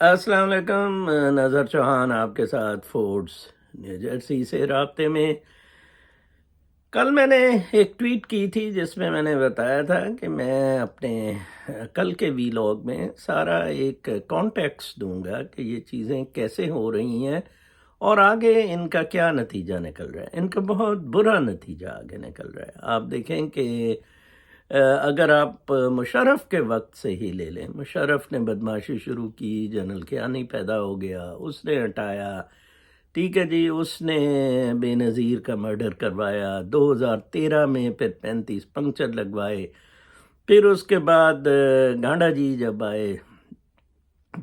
السلام علیکم، نظر چوہان آپ کے ساتھ فورڈس نیو جرسی سے رابطے میں۔ کل میں نے ایک ٹویٹ کی تھی جس میں نے بتایا تھا کہ میں اپنے کل کے ویلاگ میں سارا ایک کانٹیکسٹ دوں گا کہ یہ چیزیں کیسے ہو رہی ہیں اور آگے ان کا کیا نتیجہ نکل رہا ہے۔ ان کا بہت برا نتیجہ آگے نکل رہا ہے۔ آپ دیکھیں کہ اگر آپ مشرف کے وقت سے ہی لے لیں، مشرف نے بدماشی شروع کی، جنرل کیانی پیدا ہو گیا، اس نے ہٹایا، ٹھیک ہے جی، اس نے بے نظیر کا مرڈر کروایا، 2013 میں پھر 35 پنکچر لگوائے، پھر اس کے بعد گانڈا جی جب آئے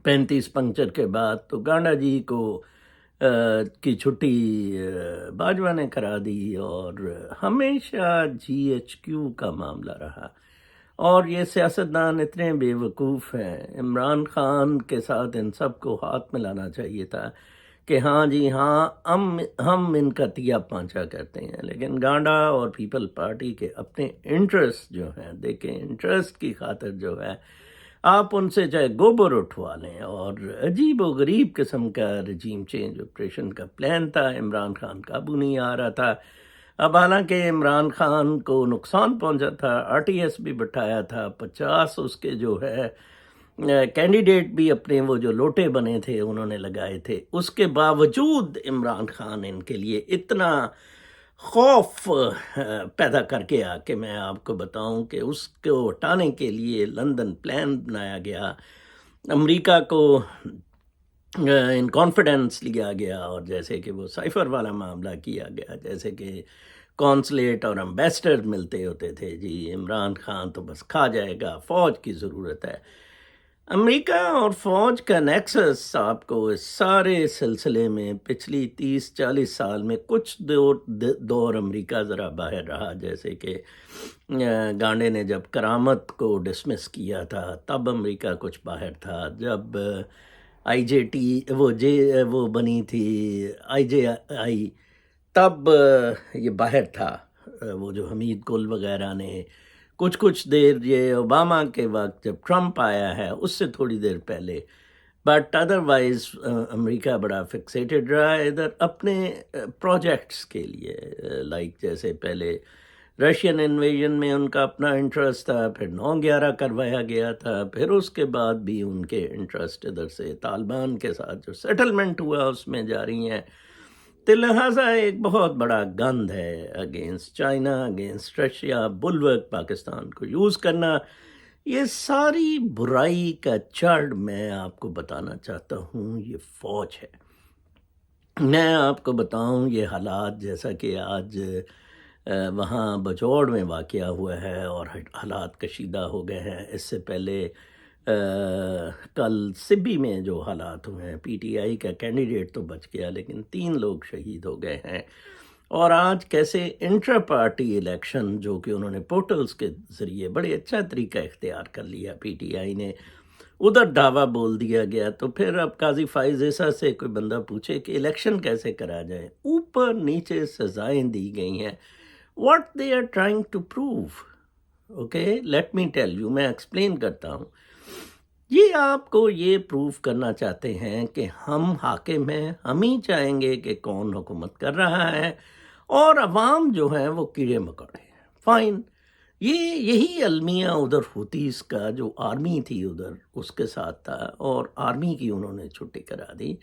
35 پنکچر کے بعد تو گانڈا جی کو کی چھٹی باجوہ نے کرا دی، اور ہمیشہ جی ایچ کیو کا معاملہ رہا۔ اور یہ سیاستدان اتنے بے وقوف ہیں، عمران خان کے ساتھ ان سب کو ہاتھ ملانا چاہیے تھا کہ ہاں جی ہاں ہم ان کا تیا پانچا کرتے ہیں، لیکن گانڈا اور پیپل پارٹی کے اپنے انٹرسٹ جو ہیں، دیکھیں انٹرسٹ کی خاطر جو ہے آپ ان سے چاہے گوبر اٹھوا لیں، اور عجیب و غریب قسم کا رجیم چینج آپریشن کا پلان تھا۔ عمران خان قابو نہیں آ رہا تھا۔ اب حالانکہ عمران خان کو نقصان پہنچا تھا، آر ٹی ایس بھی بٹھایا تھا، 50 اس کے جو ہے کینڈیڈیٹ بھی اپنے وہ جو لوٹے بنے تھے انہوں نے لگائے تھے، اس کے باوجود عمران خان ان کے لیے اتنا خوف پیدا کر کے کہ میں آپ کو بتاؤں کہ اس کو ہٹانے کے لیے لندن پلان بنایا گیا، امریکہ کو ان کانفیڈنس لیا گیا، اور جیسے کہ وہ سائفر والا معاملہ کیا گیا، جیسے کہ کونسلیٹ اور امبیسڈر ملتے ہوتے تھے، جی عمران خان تو بس کھا جائے گا، فوج کی ضرورت ہے۔ امریکہ اور فوج کا نیکسس آپ کو اس سارے سلسلے میں پچھلی 30-40 سال میں کچھ دور امریکہ ذرا باہر رہا، جیسے کہ گانڈے نے جب کرامت کو ڈسمس کیا تھا تب امریکہ کچھ باہر تھا، جب آئی جے ٹی وہ بنی تھی آئی جے آئی تب یہ باہر تھا، وہ جو حمید گل وغیرہ نے کچھ دیر، یہ اوباما کے وقت جب ٹرمپ آیا ہے اس سے تھوڑی دیر پہلے، بٹ ادروائز امریکہ بڑا فکسیٹڈ رہا ہے ادھر اپنے پروجیکٹس کے لیے، لائک جیسے پہلے رشین انویژن میں ان کا اپنا انٹرسٹ تھا، پھر 9/11 کروایا گیا تھا، پھر اس کے بعد بھی ان کے انٹرسٹ ادھر سے طالبان کے ساتھ جو سیٹلمنٹ ہوا اس میں جاری ہیں، تو لہٰذا ایک بہت بڑا گند ہے اگینسٹ چائنا، اگینسٹ رشیا، بلورک پاکستان کو یوز کرنا۔ یہ ساری برائی کا جڑ میں آپ کو بتانا چاہتا ہوں یہ فوج ہے۔ میں آپ کو بتاؤں یہ حالات جیسا کہ آج وہاں بجوڑ میں واقعہ ہوا ہے اور حالات کشیدہ ہو گئے ہیں، اس سے پہلے کل سبی میں جو حالات ہوئے ہیں، پی ٹی آئی کا کینڈیڈیٹ تو بچ گیا لیکن 3 لوگ شہید ہو گئے ہیں، اور آج کیسے انٹر پارٹی الیکشن جو کہ انہوں نے پورٹلز کے ذریعے بڑے اچھا طریقہ اختیار کر لیا پی ٹی آئی نے، ادھر دعویٰ بول دیا گیا، تو پھر اب قاضی فائز عیسیٰ سے کوئی بندہ پوچھے کہ الیکشن کیسے کرا جائے، اوپر نیچے سزائیں دی گئی ہیں۔ What they are trying to prove, okay let me tell you, میں ایکسپلین کرتا ہوں۔ یہ آپ کو یہ پروف کرنا چاہتے ہیں کہ ہم حاکم ہیں، ہم ہی چاہیں گے کہ کون حکومت کر رہا ہے، اور عوام جو ہیں وہ کیڑے مکوڑے ہیں، فائن۔ یہی المیہ ادھر ہوتیز کا جو آرمی تھی ادھر اس کے ساتھ تھا، اور آرمی کی انہوں نے چھٹی کرا دی۔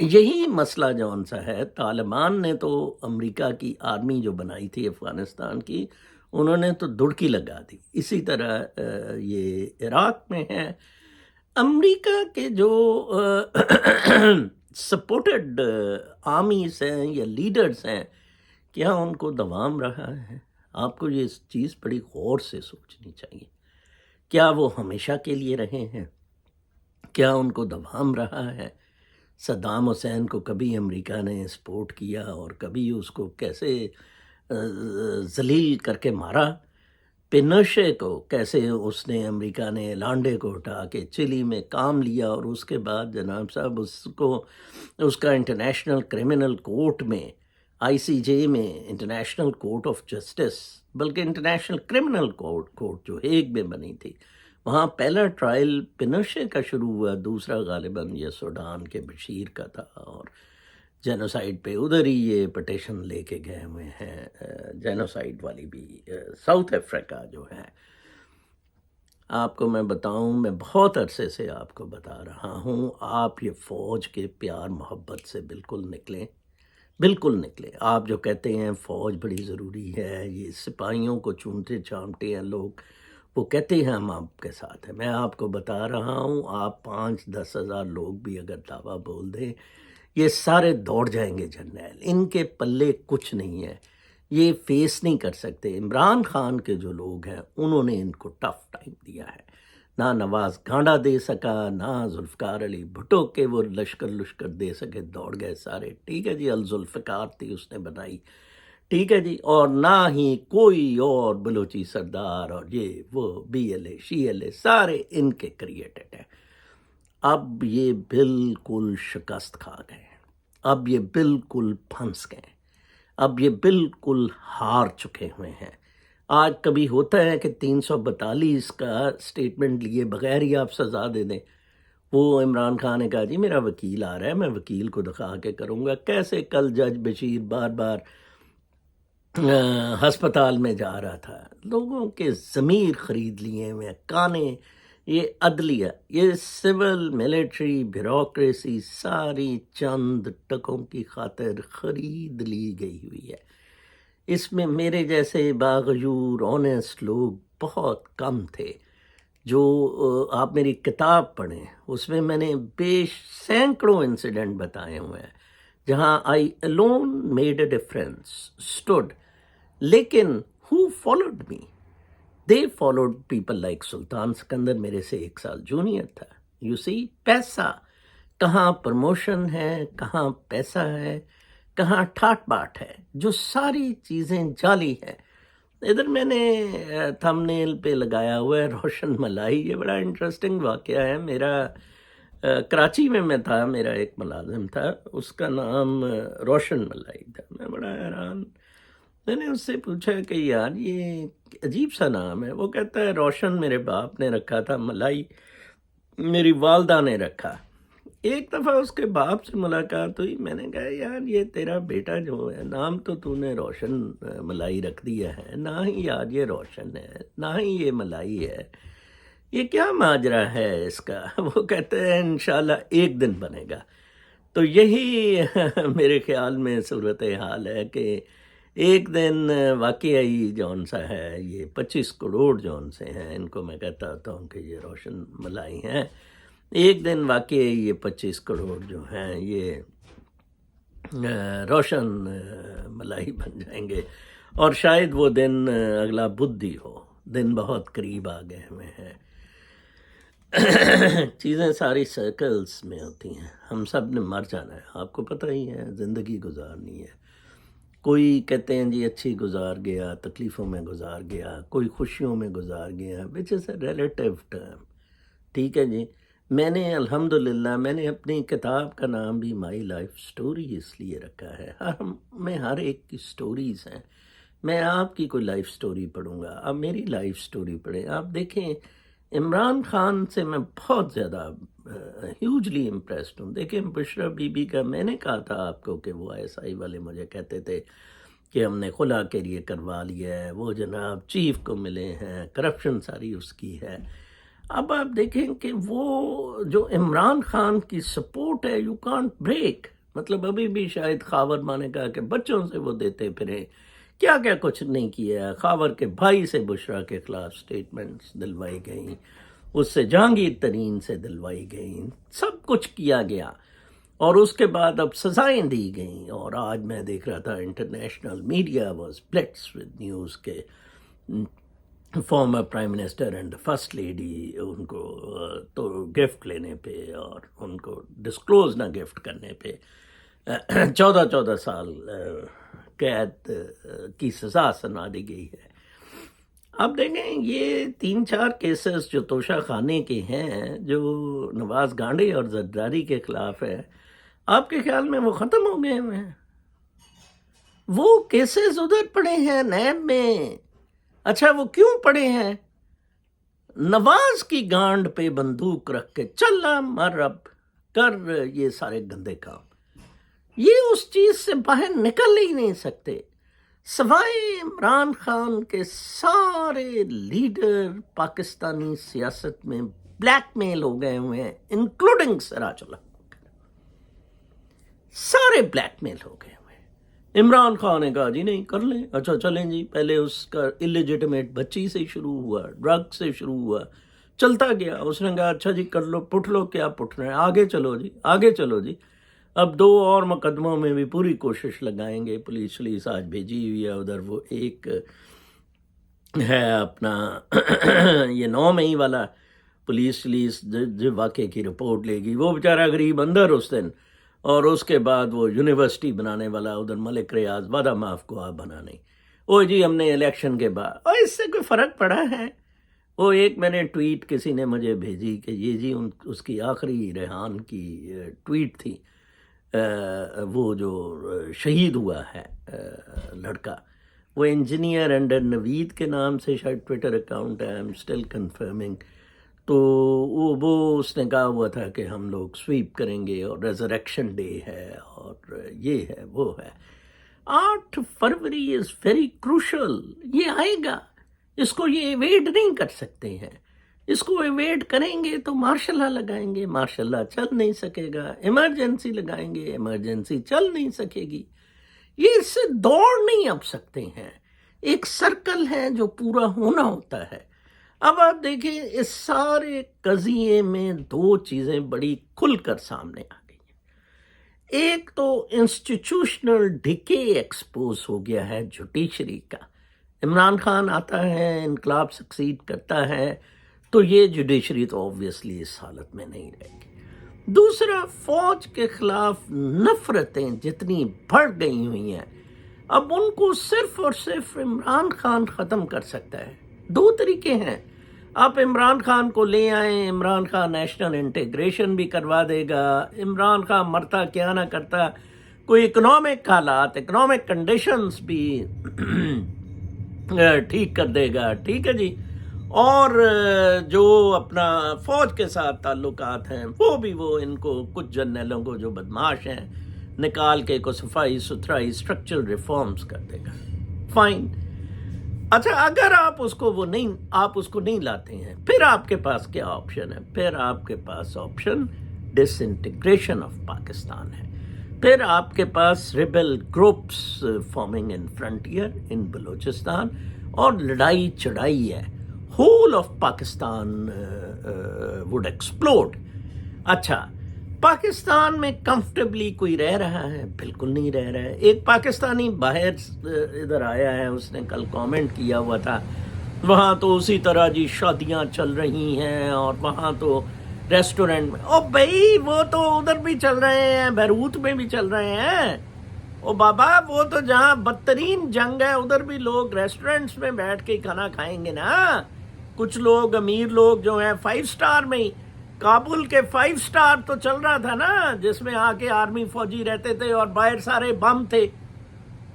یہی مسئلہ جون سا ہے، طالبان نے تو امریکہ کی آرمی جو بنائی تھی افغانستان کی، انہوں نے تو دڑکی لگا دی، اسی طرح یہ عراق میں ہے۔ امریکہ کے جو سپورٹڈ آرمیز ہیں یا لیڈرز ہیں، کیا ان کو دوام رہا ہے؟ آپ کو یہ چیز بڑی غور سے سوچنی چاہیے۔ کیا وہ ہمیشہ کے لیے رہے ہیں؟ کیا ان کو دوام رہا ہے؟ صدام حسین کو کبھی امریکہ نے سپورٹ کیا اور کبھی اس کو کیسے ذلیل کر کے مارا؟ پینوشے کو کیسے اس نے امریکہ نے لانڈے کو اٹھا کے چلی میں کام لیا، اور اس کے بعد جناب صاحب اس کا انٹرنیشنل کرمنل کورٹ میں، آئی سی جے میں، انٹرنیشنل کورٹ آف جسٹس، بلکہ انٹرنیشنل کرمنل کورٹ جو ہیگ میں بنی تھی، وہاں پہلا ٹرائل پینوشے کا شروع ہوا، دوسرا غالباً یہ سوڈان کے بشیر کا تھا، اور جینوسائیڈ پہ ادھر ہی یہ پٹیشن لے کے گئے ہوئے ہیں، جینوسائیڈ والی بھی ساؤتھ افریقہ جو ہے۔ آپ کو میں بتاؤں، میں بہت عرصے سے آپ کو بتا رہا ہوں، آپ یہ فوج کے پیار محبت سے بالکل نکلیں، بالکل نکلیں۔ آپ جو کہتے ہیں فوج بڑی ضروری ہے، یہ سپاہیوں کو چونتے چانٹے ہیں لوگ، وہ کہتے ہیں ہم آپ کے ساتھ ہیں۔ میں آپ کو بتا رہا ہوں، آپ 5-10 ہزار لوگ بھی اگر دعویٰ بول دیں، یہ سارے دوڑ جائیں گے جرنیل، ان کے پلے کچھ نہیں ہے، یہ فیس نہیں کر سکتے۔ عمران خان کے جو لوگ ہیں انہوں نے ان کو ٹف ٹائم دیا ہے، نہ نواز گانڈا دے سکا، نہ ذوالفقار علی بھٹو کے وہ لشکر دے سکے، دوڑ گئے سارے، ٹھیک ہے جی، الذوالفقار تھی اس نے بنائی، ٹھیک ہے جی، اور نہ ہی کوئی اور بلوچی سردار اور یہ وہ B L A S L A سارے ان کے کریٹڈ ہیں۔ اب یہ بالکل شکست کھا گئے، اب یہ بالکل پھنس گئے، اب یہ بالکل ہار چکے ہوئے ہیں۔ آج کبھی ہوتا ہے کہ 342 کا سٹیٹمنٹ لیے بغیر ہی آپ سزا دے دیں۔ وہ عمران خان نے کہا جی میرا وکیل آ رہا ہے، میں وکیل کو دکھا کے کروں گا۔ کیسے کل جج بشیر بار بار ہسپتال میں جا رہا تھا، لوگوں کے ضمیر خرید لیے ہوئے کانے، یہ عدلیہ، یہ سول ملٹری بیوروکریسی ساری چند ٹکوں کی خاطر خرید لی گئی ہوئی ہے۔ اس میں میرے جیسے باغیور آنیسٹ لوگ بہت کم تھے۔ جو آپ میری کتاب پڑھیں، اس میں نے سینکڑوں انسیڈنٹ بتائے ہوئے ہیں جہاں آئی alone made a difference, stood. لیکن who followed me? They followed people like سلطان سکندر، میرے سے 1 سال جونیئر تھا۔ You see، پیسہ کہاں، پروموشن ہے، کہاں پیسہ ہے، کہاں ٹھاٹ باٹ ہے، جو ساری چیزیں جعلی ہیں۔ ادھر میں نے تھم نیل پہ لگایا ہوا ہے روشن ملائی، یہ بڑا انٹرسٹنگ واقعہ ہے۔ میرا کراچی میں تھا، میرا ایک ملازم تھا، اس کا نام روشن ملائی تھا۔ میں بڑا حیران، میں نے اس سے پوچھا کہ یار یہ عجیب سا نام ہے۔ وہ کہتا ہے روشن میرے باپ نے رکھا تھا، ملائی میری والدہ نے رکھا۔ ایک دفعہ اس کے باپ سے ملاقات ہوئی، میں نے کہا یار یہ تیرا بیٹا جو ہے، نام تو نے روشن ملائی رکھ دیا ہے، نہ ہی یار یہ روشن ہے، نہ ہی یہ ملائی ہے، یہ کیا ماجرا ہے اس کا؟ وہ کہتے ہیں انشاءاللہ ایک دن بنے گا۔ تو یہی میرے خیال میں صورتحال ہے کہ ایک دن واقعی جون سا ہے، یہ 25 کروڑ جون سے ہیں، ان کو میں کہتا ہوتا ہوں کہ یہ روشن ملائی ہیں، ایک دن واقعی یہ 25 کروڑ جو ہیں یہ روشن ملائی بن جائیں گے، اور شاید وہ دن اگلا بدھ ہی ہو، دن بہت قریب آ گئے ہوئے ہیں۔ چیزیں ساری سرکلز میں ہوتی ہیں، ہم سب نے مر جانا ہے، آپ کو پتہ ہی ہے، زندگی گزارنی ہے۔ کوئی کہتے ہیں جی اچھی گزار گیا، تکلیفوں میں گزار گیا، کوئی خوشیوں میں گزار گیا، which is a relative term، ٹھیک ہے جی۔ میں نے الحمدللہ میں نے اپنی کتاب کا نام بھی مائی لائف سٹوری اس لیے رکھا ہے، میں ہر ایک کی سٹوریز ہیں۔ میں آپ کی کوئی لائف سٹوری پڑھوں گا، آپ میری لائف سٹوری پڑھیں۔ آپ دیکھیں عمران خان سے میں بہت زیادہ ہیوجلی امپریسڈ ہوں۔ دیکھیں بشرا بی بی کا، میں نے کہا تھا آپ کو کہ وہ ISI والے مجھے کہتے تھے کہ ہم نے خلا کے لیے کروا لیا ہے، وہ جناب چیف کو ملے ہیں، کرپشن ساری اس کی ہے۔ اب آپ دیکھیں کہ وہ جو عمران خان کی سپورٹ ہے، یو کانٹ بریک، مطلب ابھی بھی شاید خاور ماں نے کہا کہ بچوں سے وہ دیتے پھرے، کیا کیا کچھ نہیں کیا۔ خاور کے بھائی سے بشرا کے خلاف سٹیٹمنٹس دلوائی گئیں، اس سے جہانگیر ترین سے دلوائی گئیں، سب کچھ کیا گیا، اور اس کے بعد اب سزائیں دی گئیں۔ اور آج میں دیکھ رہا تھا international media was blitz with news کے former prime minister and first lady ان کو تو گفٹ لینے پہ اور ان کو ڈسکلوز نہ گفٹ کرنے پہ 14 سال قید کی سزا سنا دی گئی ہے۔ اب دیکھیں یہ 3-4 کیسز جو توشہ خانے کے ہیں، جو نواز گانڈے اور زرداری کے خلاف ہے، آپ کے خیال میں وہ ختم ہو گئے ہوئے ہیں؟ وہ کیسز ادھر پڑے ہیں نیب میں۔ اچھا وہ کیوں پڑے ہیں؟ نواز کی گانڈ پہ بندوق رکھ کے چل مر اب کر یہ سارے گندے کام، یہ اس چیز سے باہر نکل ہی نہیں سکتے۔ سوائے عمران خان کے سارے لیڈر پاکستانی سیاست میں بلیک میل ہو گئے ہوئے ہیں، انکلوڈنگ سراج الحق، سارے بلیک میل ہو گئے ہوئے ہیں۔ عمران خان نے کہا جی نہیں کر لیں، اچھا چلیں جی، پہلے اس کا الیجیٹمیٹ بچی سے شروع ہوا، ڈرگ سے شروع ہوا، چلتا گیا، اس نے کہا اچھا جی کر لو، پٹ لو، کیا پٹنا ہے، آگے چلو جی، آگے چلو جی۔ اب 2 اور مقدموں میں بھی پوری کوشش لگائیں گے، پولیس آج بھیجی ہوئی ہے ادھر، وہ ایک ہے اپنا یہ 9 مئی والا، پولیس جو واقعے کی رپورٹ لے گی، وہ بیچارہ غریب اندر اس دن، اور اس کے بعد وہ یونیورسٹی بنانے والا ادھر ملک ریاض وعدہ معاف کو آپ بنا نہیں، او جی ہم نے الیکشن کے بعد، اور اس سے کوئی فرق پڑا ہے؟ وہ ایک میں نے ٹویٹ کسی نے مجھے بھیجی کہ یہ جی اس کی آخری ریحان کی ٹویٹ تھی، وہ جو شہید ہوا ہے لڑکا، وہ انجینئر انڈر نوید کے نام سے شاید ٹویٹر اکاؤنٹ ہے، آئی ایم اسٹل کنفرمنگ، تو وہ اس نے کہا ہوا تھا کہ ہم لوگ سویپ کریں گے اور ریزریکشن ڈے ہے اور یہ ہے وہ ہے۔ 8 فروری از ویری کروشل، یہ آئے گا، اس کو یہ ایویڈ نہیں کر سکتے ہیں، اس کو ایویڈ کریں گے تو مارشل لا لگائیں گے، مارشل لا چل نہیں سکے گا، ایمرجنسی لگائیں گے، ایمرجنسی چل نہیں سکے گی، یہ اس سے دوڑ نہیں اب سکتے ہیں، ایک سرکل ہے جو پورا ہونا ہوتا ہے۔ اب آپ دیکھیں اس سارے قضیے میں 2 چیزیں بڑی کھل کر سامنے آ گئی ہیں۔ ایک تو انسٹیٹیوشنل ڈکے ایکسپوز ہو گیا ہے جوڈیشری کا، عمران خان آتا ہے، انقلاب سکسیڈ کرتا ہے تو یہ جوڈیشری تو آبویسلی اس حالت میں نہیں رہے گی۔ دوسرا، فوج کے خلاف نفرتیں جتنی بڑھ گئی ہوئی ہیں، اب ان کو صرف اور صرف عمران خان ختم کر سکتا ہے۔ 2 طریقے ہیں، آپ عمران خان کو لے آئیں، عمران خان نیشنل انٹیگریشن بھی کروا دے گا، عمران خان مرتا کیا نہ کرتا، کوئی اکنامک حالات، اکنامک کنڈیشنز بھی ٹھیک کر دے گا، ٹھیک ہے جی، اور جو اپنا فوج کے ساتھ تعلقات ہیں وہ بھی وہ ان کو کچھ جرنیلوں کو جو بدماش ہیں نکال کے کو صفائی ستھرائی اسٹرکچرل ریفارمز کر دے گا، فائن۔ اچھا اگر آپ اس کو نہیں لاتے ہیں، پھر آپ کے پاس کیا آپشن ہے؟ پھر آپ کے پاس option disintegration of Pakistan ہے، پھر آپ کے پاس rebel groups forming in frontier in Balochistan, اور لڑائی چڑھائی ہے، whole of Pakistan would explode. اچھا پاکستان میں کمفرٹیبلی کوئی رہ رہا ہے؟ بالکل نہیں رہ رہا ہے۔ ایک پاکستانی باہر ادھر آیا ہے، اس نے کل کامنٹ کیا ہوا تھا، وہاں تو اسی طرح جی شادیاں چل رہی ہیں اور وہاں تو ریسٹورنٹ میں، او بھائی وہ تو ادھر بھی چل رہے ہیں، بیروت میں بھی چل رہے ہیں، او بابا وہ تو جہاں بدترین جنگ ہے ادھر بھی لوگ ریسٹورنٹس میں بیٹھ کے کھانا کھائیں گے نا۔ کچھ لوگ امیر لوگ جو ہیں 5 سٹار میں ہی، کابل کے 5 سٹار تو چل رہا تھا نا، جس میں آ کے آرمی فوجی رہتے تھے اور باہر سارے بم تھے۔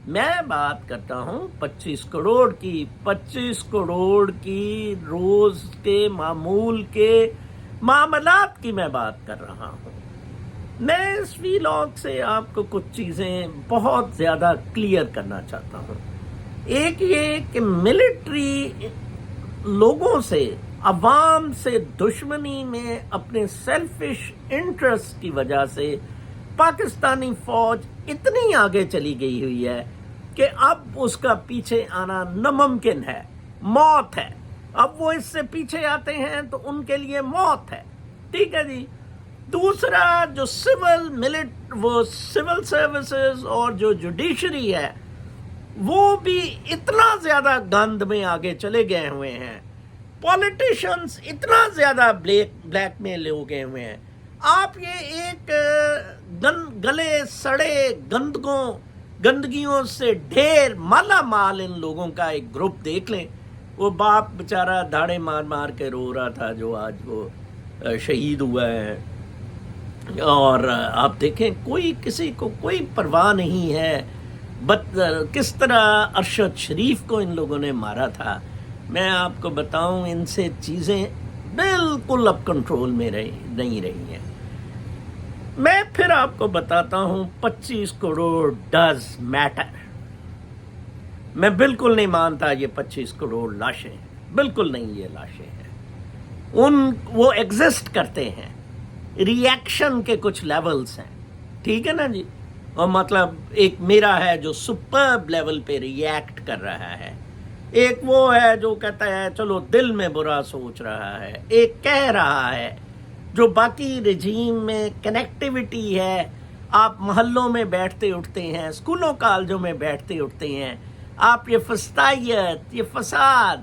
میں بات کرتا ہوں 25 کروڑ کی، 25 کروڑ کی روز کے معمول کے معاملات کی میں بات کر رہا ہوں۔ میں اس ویلاگ سے آپ کو کچھ چیزیں بہت زیادہ کلیئر کرنا چاہتا ہوں۔ ایک یہ کہ ملٹری لوگوں سے، عوام سے دشمنی میں اپنے سیلفش انٹرسٹ کی وجہ سے پاکستانی فوج اتنی آگے چلی گئی ہوئی ہے کہ اب اس کا پیچھے آنا ناممکن ہے، موت ہے۔ اب وہ اس سے پیچھے آتے ہیں تو ان کے لیے موت ہے، ٹھیک ہے جی۔ دوسرا جو سول سروسز اور جو جوڈیشری ہے وہ بھی اتنا زیادہ گند میں آگے چلے گئے ہوئے ہیں، پولیٹیشنز اتنا زیادہ بلیک میل ہو گئے ہوئے ہیں۔ آپ یہ ایک گلے سڑے گندگیوں سے ڈھیر مالا مال ان لوگوں کا ایک گروپ دیکھ لیں۔ وہ باپ بیچارہ دھاڑے مار مار کے رو رہا تھا جو آج وہ شہید ہوا ہے، اور آپ دیکھیں کوئی کسی کو کوئی پرواہ نہیں ہے۔ کس طرح ارشد شریف کو ان لوگوں نے مارا تھا، میں آپ کو بتاؤں ان سے چیزیں بالکل اب کنٹرول میں نہیں رہی ہیں. میں پھر آپ کو بتاتا ہوں 25 کروڑ ڈز میٹر. میں بالکل نہیں مانتا یہ 25 کروڑ لاشیں ہیں، بالکل نہیں یہ لاشیں ہیں. وہ ایگزسٹ کرتے ہیں، ریئیکشن کے کچھ لیولز ہیں، ٹھیک ہے نا جی. اور مطلب ایک میرا ہے جو سپرب لیول پہ ریئیکٹ کر رہا ہے، ایک وہ ہے جو کہتا ہے چلو دل میں برا سوچ رہا ہے، ایک کہہ رہا ہے جو باقی رجیم میں کنیکٹیوٹی ہے. آپ محلوں میں بیٹھتے اٹھتے ہیں، اسکولوں کالجوں میں بیٹھتے اٹھتے ہیں، آپ یہ فسطائیت، یہ فساد،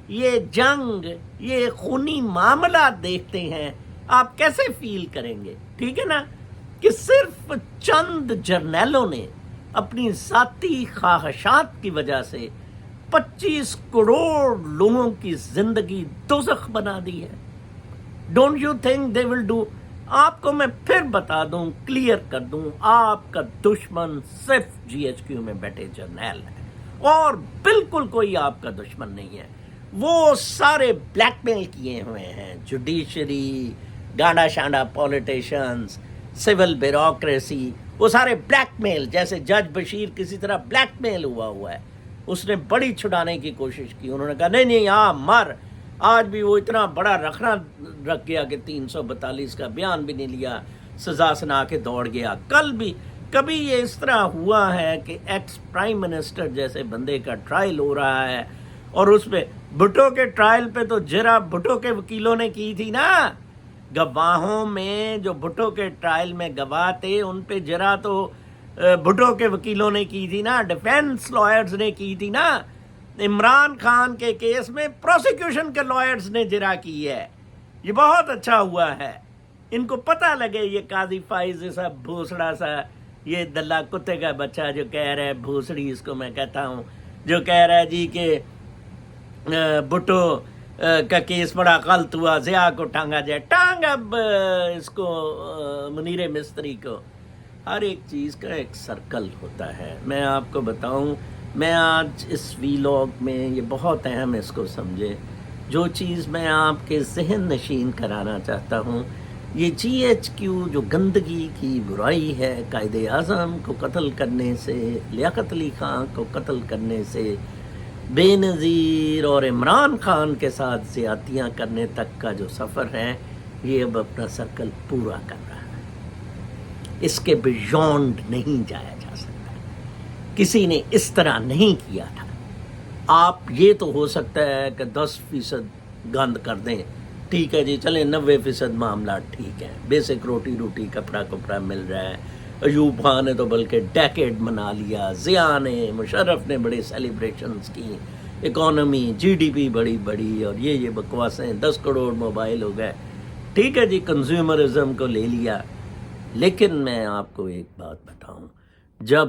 یہ جنگ، یہ خونی معاملات دیکھتے ہیں، آپ کیسے فیل کریں گے؟ ٹھیک ہے نا کہ صرف چند جرنیلوں نے اپنی ذاتی خواہشات کی وجہ سے 25 کروڑ لوگوں کی زندگی دوزخ بنا دی ہے. Don't you think they will do? آپ کو میں پھر بتا دوں، کلیئر کر دوں، آپ کا دشمن صرف جی ایچ کیو میں بیٹھے جرنیل ہے اور بالکل کوئی آپ کا دشمن نہیں ہے. وہ سارے بلیک میل کیے ہوئے ہیں، جوڈیشری، گانڈا شانڈا پولیٹیشنز، سول بیوروکریسی، وہ سارے بلیک میل. جیسے جج بشیر کسی طرح بلیک میل ہوا ہے، اس نے بڑی چھڑانے کی کوشش کی. انہوں نے کہا نہیں نہیں ہاں مر. آج بھی وہ اتنا بڑا رکھنا رکھ گیا کہ 342 کا بیان بھی نہیں لیا، سزا سنا کے دوڑ گیا. کل بھی کبھی یہ اس طرح ہوا ہے کہ ایکس پرائم منسٹر جیسے بندے کا ٹرائل ہو رہا ہے، اور اس پہ بھٹو کے ٹرائل پہ تو جرا بھٹو کے وکیلوں نے کی تھی نا، گواہوں میں جو بھٹو کے ٹرائل میں گواہ تھے ان پہ جرا تو بھٹو کے وکیلوں نے کی تھی نا، ڈیفینس لائرز نے کی تھی نا. عمران خان کے کیس میں پروسیکیوشن کے لائرز نے جرا کی ہے. یہ بہت اچھا ہوا ہے، ان کو پتہ لگے یہ قاضی فائز جیسا بھوسڑا سا، یہ دلہ کتے کا بچہ جو کہہ رہا ہے، بھوسڑی اس کو میں کہتا ہوں، جو کہہ رہا ہے جی کہ بھٹو کا کیس بڑا غلط ہوا، ضیاء کو ٹانگا جائے. ٹانگ اب اس کو منیر مستری کو. ہر ایک چیز کا ایک سرکل ہوتا ہے. میں آپ کو بتاؤں، میں آج اس ویلاگ میں یہ بہت اہم اس کو سمجھے، جو چیز میں آپ کے ذہن نشین کرانا چاہتا ہوں، یہ جی ایچ کیو جو گندگی کی برائی ہے، قائد اعظم کو قتل کرنے سے، لیاقت علی خان کو قتل کرنے سے، بے نظیر اور عمران خان کے ساتھ زیادتیاں کرنے تک کا جو سفر ہے، یہ اب اپنا سرکل پورا کر رہا ہے. اس کے بیونڈ نہیں جایا جا سکتا. کسی نے اس طرح نہیں کیا تھا. آپ یہ تو ہو سکتا ہے کہ 10% گند کر دیں، ٹھیک ہے جی، چلیں 90% معاملات ٹھیک ہیں، بیسک روٹی کپڑا مل رہا ہے. ایوب خان نے تو بلکہ ڈیکیڈ منا لیا، ضیاء نے، مشرف نے بڑے سیلیبریشنز کی، اکانومی جی ڈی پی بڑی اور یہ بکواسیں، 10 کروڑ موبائل ہو گئے، ٹھیک ہے جی، کنزیومرزم کو لے لیا. لیکن میں آپ کو ایک بات بتاؤں، جب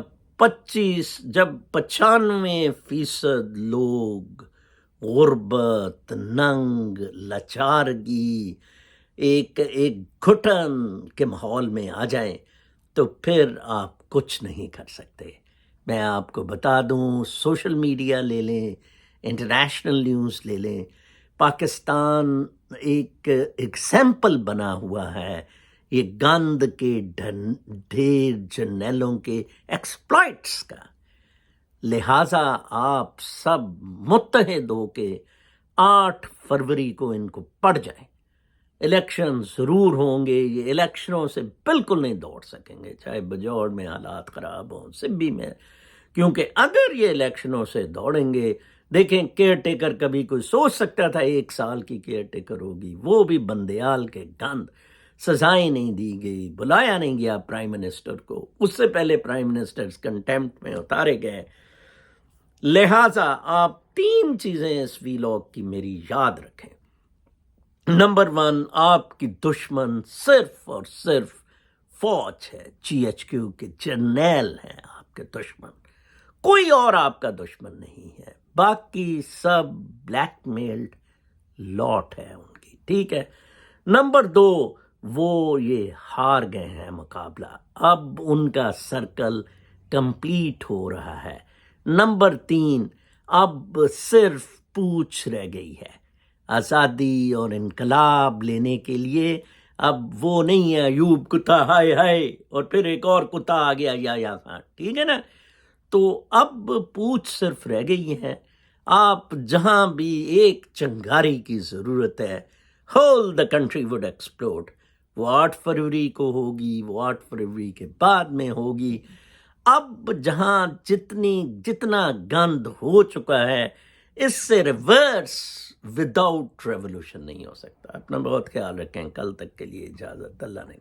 95% لوگ غربت، ننگ، لاچارگی، ایک گھٹن کے ماحول میں آ جائیں تو پھر آپ کچھ نہیں کر سکتے. میں آپ کو بتا دوں، سوشل میڈیا لے لیں، انٹرنیشنل نیوز لے لیں، پاکستان ایک ایگزامپل بنا ہوا ہے یہ گند کے ڈھیر جرنیلوں کے ایکسپلائٹس کا. لہٰذا آپ سب متحد ہو کے 8 فروری کو ان کو پڑ جائیں. الیکشن ضرور ہوں گے، یہ الیکشنوں سے بالکل نہیں دوڑ سکیں گے، چاہے بجوڑ میں حالات خراب ہوں، سبی میں، کیونکہ اگر یہ الیکشنوں سے دوڑیں گے، دیکھیں کیئر ٹیکر کبھی کوئی سوچ سکتا تھا 1 سال کی کیئر ٹیکر ہوگی، وہ بھی بندیال کے گند، سزائیں نہیں دی گئی، بلایا نہیں گیا پرائم منسٹر کو، اس سے پہلے پرائم منسٹر کنٹیمپٹ میں اتارے گئے. لہٰذا آپ 3 چیزیں اس ویلاگ کی میری یاد رکھیں. نمبر 1، آپ کی دشمن صرف اور صرف فوج ہے، جی ایچ کیو کے جرنیل ہیں آپ کے دشمن، کوئی اور آپ کا دشمن نہیں ہے. باقی سب بلیک میلڈ لاٹ ہے ان کی، ٹھیک ہے. نمبر 2، وہ یہ ہار گئے ہیں مقابلہ، اب ان کا سرکل کمپلیٹ ہو رہا ہے. نمبر 3، اب صرف پوچھ رہ گئی ہے. آزادی اور انقلاب لینے کے لیے اب وہ نہیں ہے ایوب کتا ہائے ہائے اور پھر ایک اور کتا آ گیا یا خان. ٹھیک ہے نا؟ تو اب پوچھ صرف رہ گئی ہے. آپ جہاں بھی ایک چنگاری کی ضرورت ہے، whole the country would explode. وہ 8 فروری کو ہوگی، وہ 8 فروری کے بعد میں ہوگی. اب جہاں جتنا گند ہو چکا ہے، اس سے ریورس وداؤٹ ریولوشن نہیں ہو سکتا. اپنا بہت خیال رکھیں. کل تک کے لیے اجازت. اللہ نے